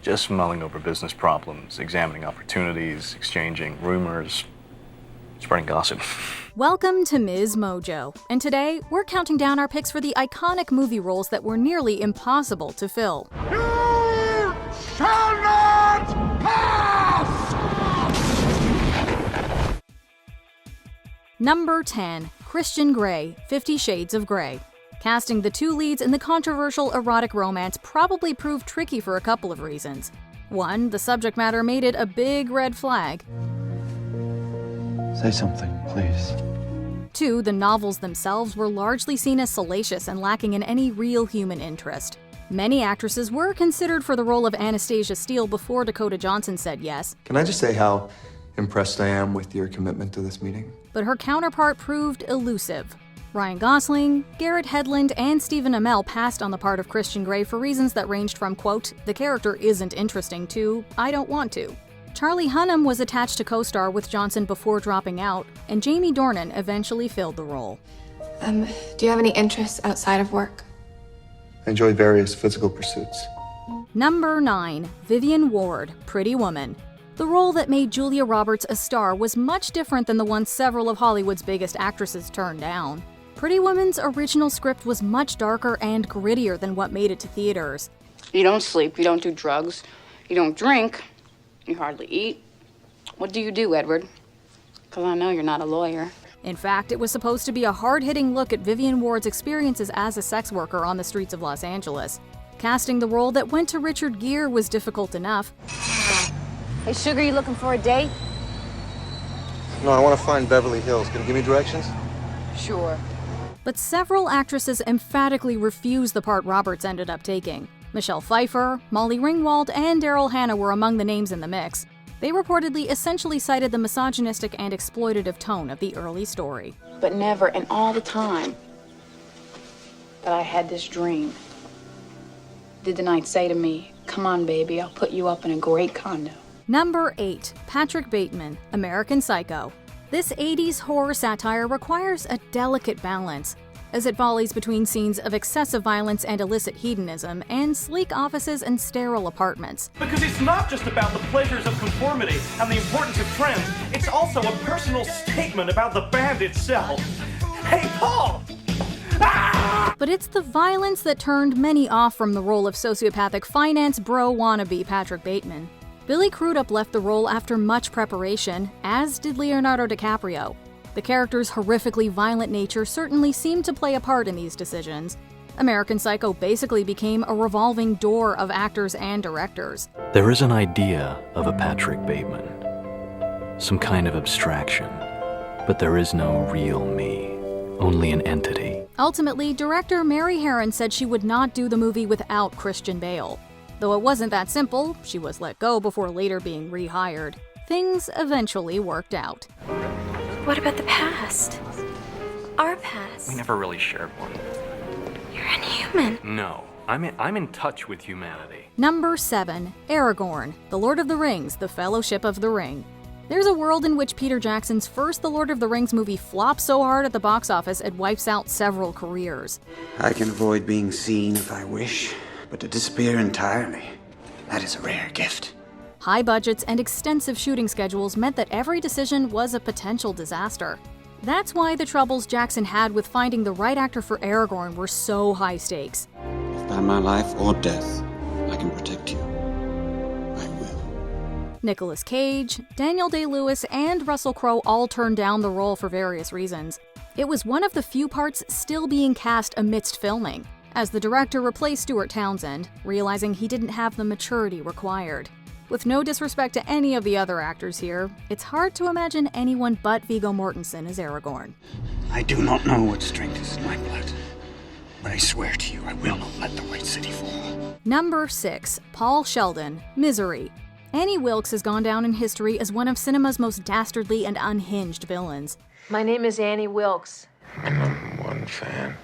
Just mulling over business problems, examining opportunities, exchanging rumors, spreading gossip. Welcome to MsMojo, and today we're counting down our picks for the iconic movie roles that were nearly impossible to fill. You shall not pass! Number 10. Christian Grey, 50 Shades of Grey. Casting the two leads in the controversial erotic romance probably proved tricky for a couple of reasons. One, the subject matter made it a big red flag. Say something, please. Two, the novels themselves were largely seen as salacious and lacking in any real human interest. Many actresses were considered for the role of Anastasia Steele before Dakota Johnson said yes. Can I just say how impressed I am with your commitment to this meeting? But her counterpart proved elusive. Ryan Gosling, Garrett Hedlund, and Stephen Amell passed on the part of Christian Grey for reasons that ranged from, quote, "the character isn't interesting" to "I don't want to." Charlie Hunnam was attached to co-star with Johnson before dropping out, and Jamie Dornan eventually filled the role. Do you have any interests outside of work? I enjoy various physical pursuits. Number 9. Vivien Ward, Pretty Woman. The role that made Julia Roberts a star was much different than the one several of Hollywood's biggest actresses turned down. Pretty Woman's original script was much darker and grittier than what made it to theaters. You don't sleep, you don't do drugs, you don't drink, you hardly eat. What do you do, Edward? Because I know you're not a lawyer. In fact, it was supposed to be a hard-hitting look at Vivien Ward's experiences as a sex worker on the streets of Los Angeles. Casting the role that went to Richard Gere was difficult enough. Hey, Sugar, you looking for a date? No, I want to find Beverly Hills. Can you give me directions? Sure. But several actresses emphatically refused the part Roberts ended up taking. Michelle Pfeiffer, Molly Ringwald, and Daryl Hannah were among the names in the mix. They reportedly essentially cited the misogynistic and exploitative tone of the early story. But never in all the time that I had this dream did the night say to me, "Come on, baby, I'll put you up in a great condo." Number 8. Patrick Bateman, American Psycho. This 80s horror satire requires a delicate balance, as it volleys between scenes of excessive violence and illicit hedonism, and sleek offices and sterile apartments. Because it's not just about the pleasures of conformity and the importance of trends, it's also a personal statement about the band itself. Hey, Paul! Ah! But it's the violence that turned many off from the role of sociopathic finance bro wannabe Patrick Bateman. Billy Crudup left the role after much preparation, as did Leonardo DiCaprio. The character's horrifically violent nature certainly seemed to play a part in these decisions. American Psycho basically became a revolving door of actors and directors. There is an idea of a Patrick Bateman, some kind of abstraction, but there is no real me, only an entity. Ultimately, director Mary Harron said she would not do the movie without Christian Bale. Though it wasn't that simple, she was let go before later being rehired. Things eventually worked out. What about the past? Our past? We never really shared one. You're inhuman. No, I'm in touch with humanity. Number 7. Aragorn, The Lord of the Rings, The Fellowship of the Ring. There's a world in which Peter Jackson's first The Lord of the Rings movie flops so hard at the box office it wipes out several careers. I can avoid being seen if I wish, but to disappear entirely, that is a rare gift. High budgets and extensive shooting schedules meant that every decision was a potential disaster. That's why the troubles Jackson had with finding the right actor for Aragorn were so high stakes. If by my life or death I can protect you, I will. Nicolas Cage, Daniel Day-Lewis, and Russell Crowe all turned down the role for various reasons. It was one of the few parts still being cast amidst filming, as the director replaced Stuart Townsend, realizing he didn't have the maturity required. With no disrespect to any of the other actors here, it's hard to imagine anyone but Viggo Mortensen as Aragorn. I do not know what strength is in my blood, but I swear to you I will not let the White City fall. Number 6. Paul Sheldon, Misery. Annie Wilkes has gone down in history as one of cinema's most dastardly and unhinged villains. My name is Annie Wilkes. I'm number one fan.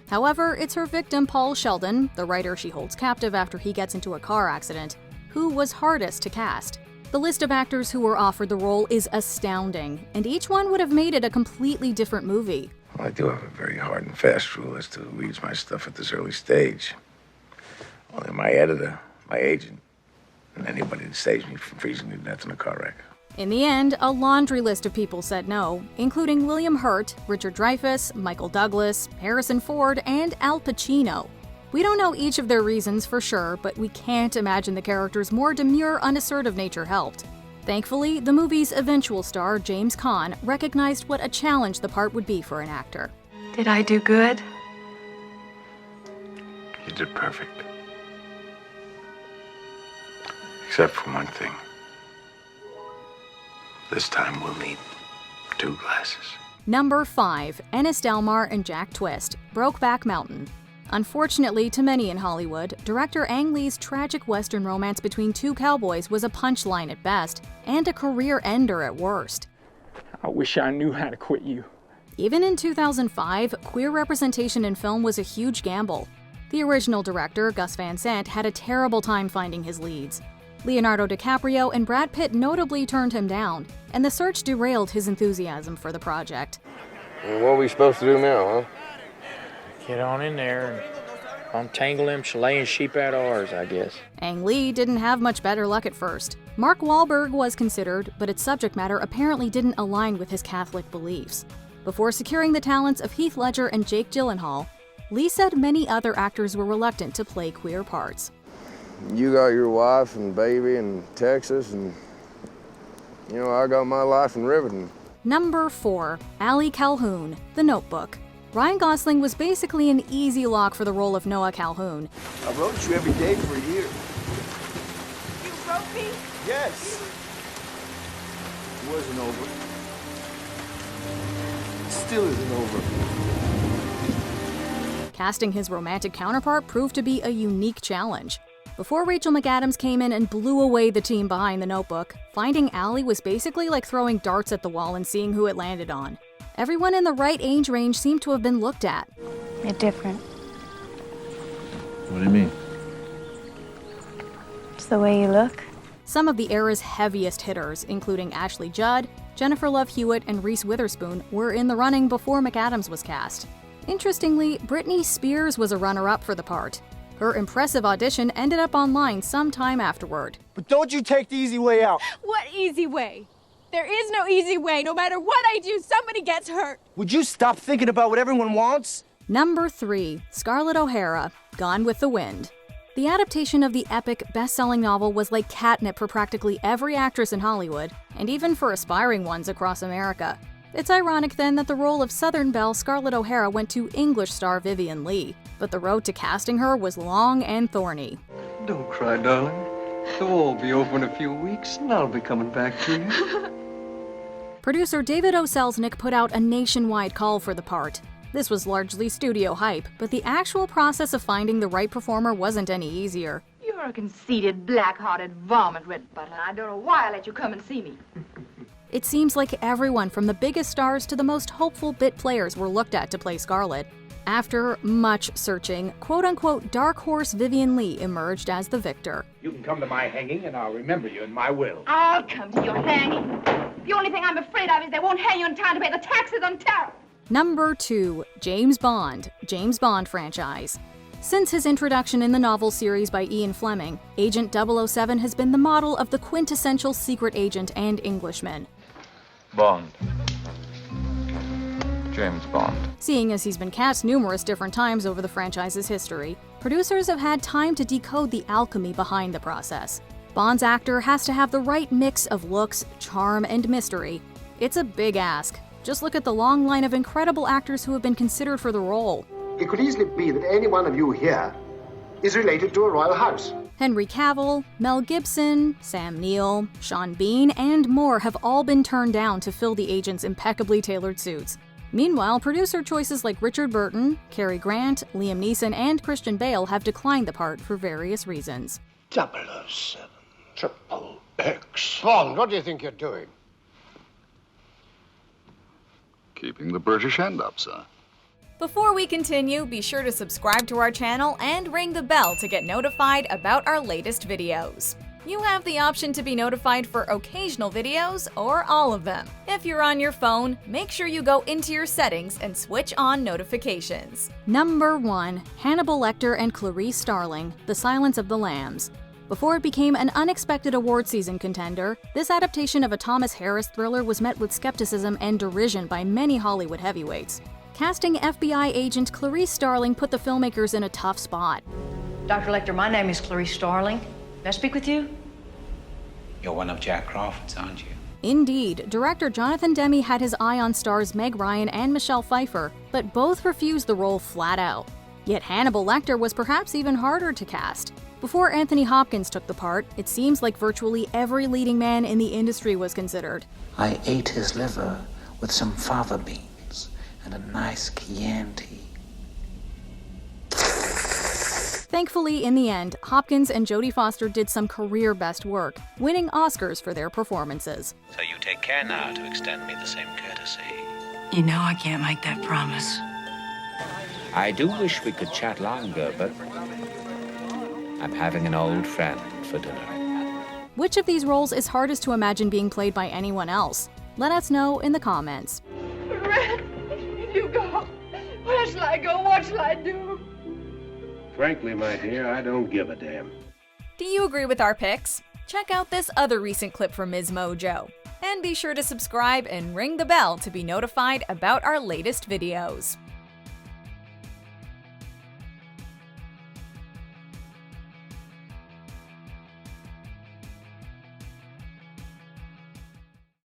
However, it's her victim, Paul Sheldon, the writer she holds captive after he gets into a car accident, who was hardest to cast. The list of actors who were offered the role is astounding, and each one would have made it a completely different movie. Well, I do have a very hard and fast rule as to who reads my stuff at this early stage. Only my editor, my agent, and anybody that saves me from freezing to death in a car wreck. In the end, a laundry list of people said no, including William Hurt, Richard Dreyfuss, Michael Douglas, Harrison Ford, and Al Pacino. We don't know each of their reasons for sure, but we can't imagine the character's more demure, unassertive nature helped. Thankfully, the movie's eventual star, James Caan, recognized what a challenge the part would be for an actor. Did I do good? You did perfect. Except for one thing. This time we'll need 2 glasses. Number 5. Ennis Delmar and Jack Twist, Brokeback Mountain. Unfortunately to many in Hollywood, director Ang Lee's tragic Western romance between 2 cowboys was a punchline at best, and a career ender at worst. I wish I knew how to quit you. Even in 2005, queer representation in film was a huge gamble. The original director, Gus Van Sant, had a terrible time finding his leads. Leonardo DiCaprio and Brad Pitt notably turned him down, and the search derailed his enthusiasm for the project. What are we supposed to do now, huh? Get on in there and untangle them Chilean sheep out of ours, I guess. Ang Lee didn't have much better luck at first. Mark Wahlberg was considered, but its subject matter apparently didn't align with his Catholic beliefs. Before securing the talents of Heath Ledger and Jake Gyllenhaal, Lee said many other actors were reluctant to play queer parts. You got your wife and baby in Texas, and, I got my life in Riverton. Number 4. Allie Calhoun, The Notebook. Ryan Gosling was basically an easy lock for the role of Noah Calhoun. I wrote you every day for a year. You wrote me? Yes. It wasn't over. It still isn't over. Casting his romantic counterpart proved to be a unique challenge. Before Rachel McAdams came in and blew away the team behind The Notebook, finding Allie was basically like throwing darts at the wall and seeing who it landed on. Everyone in the right age range seemed to have been looked at. You're different. What do you mean? It's the way you look. Some of the era's heaviest hitters, including Ashley Judd, Jennifer Love Hewitt, and Reese Witherspoon, were in the running before McAdams was cast. Interestingly, Britney Spears was a runner-up for the part. Her impressive audition ended up online sometime afterward. But don't you take the easy way out. What easy way? There is no easy way. No matter what I do, somebody gets hurt. Would you stop thinking about what everyone wants? Number 3. Scarlet OHara, Gone with the Wind. The adaptation of the epic, best-selling novel was like catnip for practically every actress in Hollywood, and even for aspiring ones across America. It's ironic then that the role of Southern belle Scarlet OHara went to English star Vivien Leigh, but the road to casting her was long and thorny. Don't cry, darling. The wall will be over in a few weeks, and I'll be coming back to you. Producer David O. Selznick put out a nationwide call for the part. This was largely studio hype, but the actual process of finding the right performer wasn't any easier. You're a conceited, black-hearted varmint, Red Butler. I don't know why I let you come and see me. It seems like everyone from the biggest stars to the most hopeful bit players were looked at to play Scarlet. After much searching, quote-unquote dark horse Vivien Leigh emerged as the victor. You can come to my hanging and I'll remember you in my will. I'll come to your hanging. The only thing I'm afraid of is they won't hang you in time to pay the taxes on terror. Number 2. James Bond, James Bond franchise. Since his introduction in the novel series by Ian Fleming, Agent 007 has been the model of the quintessential secret agent and Englishman. Bond. James Bond. Seeing as he's been cast numerous different times over the franchise's history, producers have had time to decode the alchemy behind the process. Bond's actor has to have the right mix of looks, charm, and mystery. It's a big ask. Just look at the long line of incredible actors who have been considered for the role. It could easily be that any one of you here is related to a royal house. Henry Cavill, Mel Gibson, Sam Neill, Sean Bean, and more have all been turned down to fill the agent's impeccably tailored suits. Meanwhile, producer choices like Richard Burton, Cary Grant, Liam Neeson, and Christian Bale have declined the part for various reasons. 007, Triple X. Bond, what do you think you're doing? Keeping the British end up, sir. Before we continue, be sure to subscribe to our channel and ring the bell to get notified about our latest videos. You have the option to be notified for occasional videos or all of them. If you're on your phone, make sure you go into your settings and switch on notifications. Number 1. Hannibal Lecter and Clarice Starling, The Silence of the Lambs. Before it became an unexpected award season contender, this adaptation of a Thomas Harris thriller was met with skepticism and derision by many Hollywood heavyweights. Casting FBI agent Clarice Starling put the filmmakers in a tough spot. Dr. Lecter, my name is Clarice Starling. May I speak with you? You're one of Jack Crawford's, aren't you? Indeed, director Jonathan Demme had his eye on stars Meg Ryan and Michelle Pfeiffer, but both refused the role flat out. Yet Hannibal Lecter was perhaps even harder to cast. Before Anthony Hopkins took the part, it seems like virtually every leading man in the industry was considered. I ate his liver with some fava beans and a nice Chianti. Thankfully, in the end, Hopkins and Jodie Foster did some career best work, winning Oscars for their performances. So you take care now to extend me the same courtesy. You know I can't make that promise. I do wish we could chat longer, but I'm having an old friend for dinner. Which of these roles is hardest to imagine being played by anyone else? Let us know in the comments. Red, you go. Where shall I go? What shall I do? Frankly, my dear, I don't give a damn. Do you agree with our picks? Check out this other recent clip from MsMojo. And be sure to subscribe and ring the bell to be notified about our latest videos.